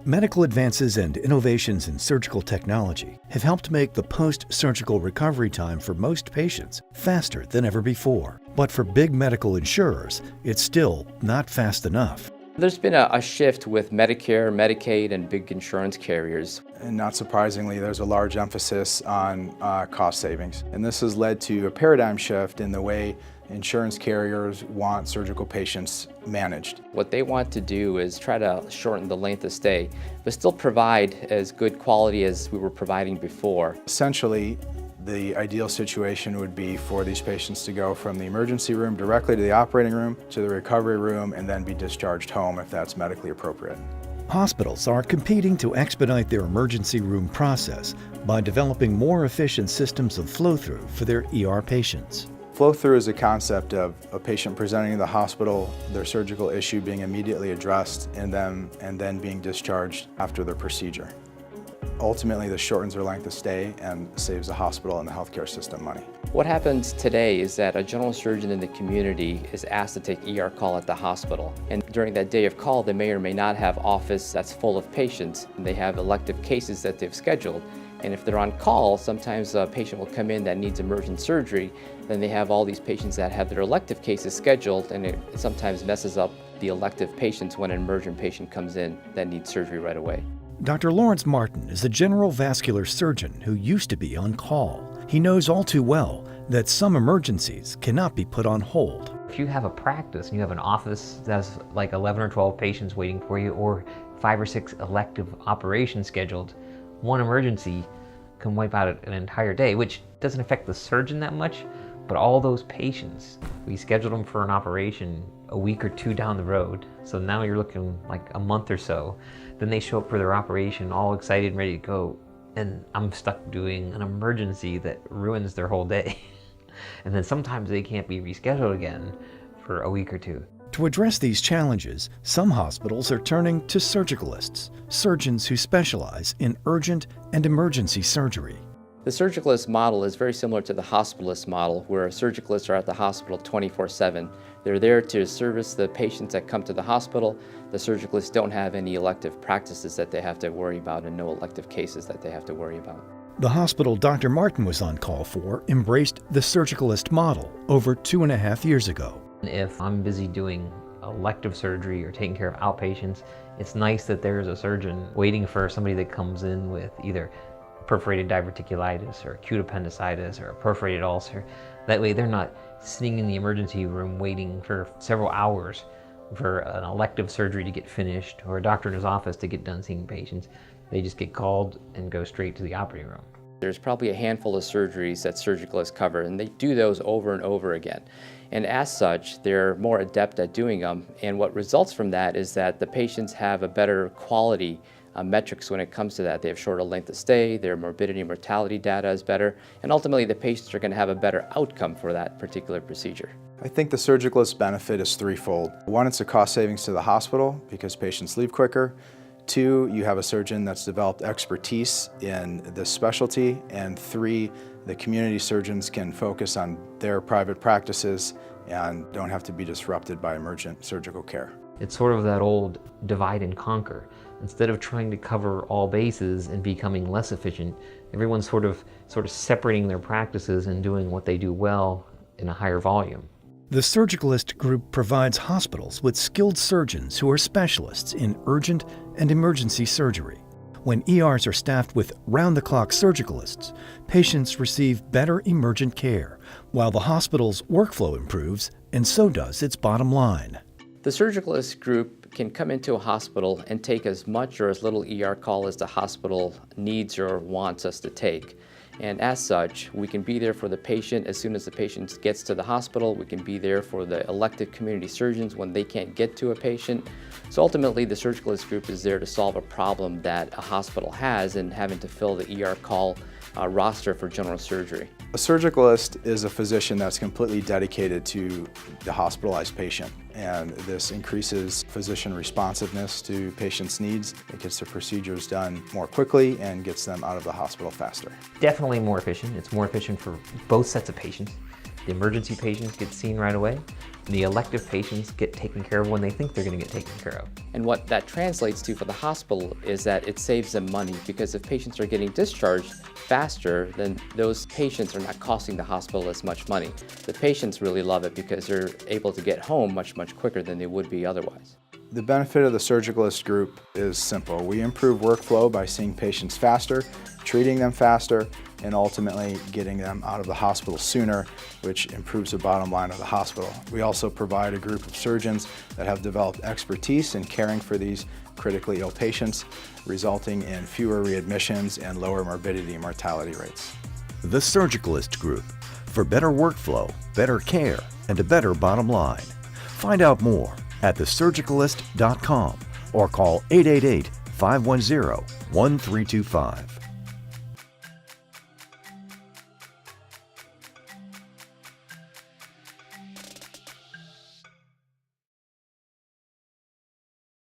Medical advances and innovations in surgical technology have helped make the post-surgical recovery time for most patients faster than ever before. But for big medical insurers, it's still not fast enough. There's been a shift with Medicare, Medicaid, and big insurance carriers. And not surprisingly, there's a large emphasis on cost savings. And this has led to a paradigm shift in the way insurance carriers want surgical patients managed. What they want to do is try to shorten the length of stay, but still provide as good quality as we were providing before. Essentially, the ideal situation would be for these patients to go from the emergency room directly to the operating room, to the recovery room, and then be discharged home if that's medically appropriate. Hospitals are competing to expedite their emergency room process by developing more efficient systems of flow-through for their ER patients. Flow-through is a concept of a patient presenting to the hospital, their surgical issue being immediately addressed, and then being discharged after their procedure. Ultimately, this shortens their length of stay and saves the hospital and the healthcare system money. What happens today is that a general surgeon in the community is asked to take ER call at the hospital. And during that day of call, they may or may not have office that's full of patients. And they have elective cases that they've scheduled. And if they're on call, sometimes a patient will come in that needs emergent surgery. Then they have all these patients that have their elective cases scheduled, and it sometimes messes up the elective patients when an emergent patient comes in that needs surgery right away. Dr. Lawrence Martin is a general vascular surgeon who used to be on call. He knows all too well that some emergencies cannot be put on hold. If you have a practice and you have an office that has like 11 or 12 patients waiting for you, or 5 or 6 elective operations scheduled, one emergency can wipe out an entire day, which doesn't affect the surgeon that much, but all those patients, we scheduled them for an operation a week or 2 down the road. So now you're looking like a month or so. Then they show up for their operation all excited and ready to go, and I'm stuck doing an emergency that ruins their whole day. And then sometimes they can't be rescheduled again for a week or 2. To address these challenges, some hospitals are turning to surgicalists, surgeons who specialize in urgent and emergency surgery. The surgicalist model is very similar to the hospitalist model, where surgicalists are at the hospital 24/7. They're there to service the patients that come to the hospital. The surgicalists don't have any elective practices that they have to worry about and no elective cases that they have to worry about. The hospital Dr. Martin was on call for embraced the surgicalist model over 2.5 years ago. If I'm busy doing elective surgery or taking care of outpatients, it's nice that there's a surgeon waiting for somebody that comes in with either perforated diverticulitis or acute appendicitis or a perforated ulcer. That way they're not sitting in the emergency room waiting for several hours for an elective surgery to get finished, or a doctor in his office to get done seeing patients. They just get called and go straight to the operating room. There's probably a handful of surgeries that surgicalists cover, and they do those over and over again. And as such, they're more adept at doing them. And what results from that is that the patients have a better quality metrics when it comes to that. They have shorter length of stay, their morbidity and mortality data is better, and ultimately the patients are going to have a better outcome for that particular procedure. I think the surgicalist benefit is threefold. One, it's a cost savings to the hospital because patients leave quicker. 2, you have a surgeon that's developed expertise in this specialty. And 3, the community surgeons can focus on their private practices and don't have to be disrupted by emergent surgical care. It's sort of that old divide and conquer. Instead of trying to cover all bases and becoming less efficient, everyone's sort of separating their practices and doing what they do well in a higher volume. The Surgicalist Group provides hospitals with skilled surgeons who are specialists in urgent and emergency surgery. When ERs are staffed with round-the-clock surgicalists, patients receive better emergent care, while the hospital's workflow improves, and so does its bottom line. The Surgicalist Group can come into a hospital and take as much or as little ER call as the hospital needs or wants us to take. And as such, we can be there for the patient as soon as the patient gets to the hospital. We can be there for the elective community surgeons when they can't get to a patient. So ultimately, the Surgicalist Group is there to solve a problem that a hospital has in having to fill the ER call roster for general surgery. A surgicalist is a physician that's completely dedicated to the hospitalized patient, and this increases physician responsiveness to patients' needs. It gets the procedures done more quickly and gets them out of the hospital faster. Definitely more efficient. It's more efficient for both sets of patients. The emergency patients get seen right away, and the elective patients get taken care of when they think they're going to get taken care of. And what that translates to for the hospital is that it saves them money, because if patients are getting discharged faster, then those patients are not costing the hospital as much money. The patients really love it because they're able to get home much quicker than they would be otherwise. The benefit of the Surgicalist Group is simple. We improve workflow by seeing patients faster, treating them faster, and ultimately getting them out of the hospital sooner, which improves the bottom line of the hospital. We also provide a group of surgeons that have developed expertise in caring for these critically ill patients, resulting in fewer readmissions and lower morbidity and mortality rates. The Surgicalist Group, for better workflow, better care, and a better bottom line. Find out more at thesurgicalist.com or call 888-510-1325.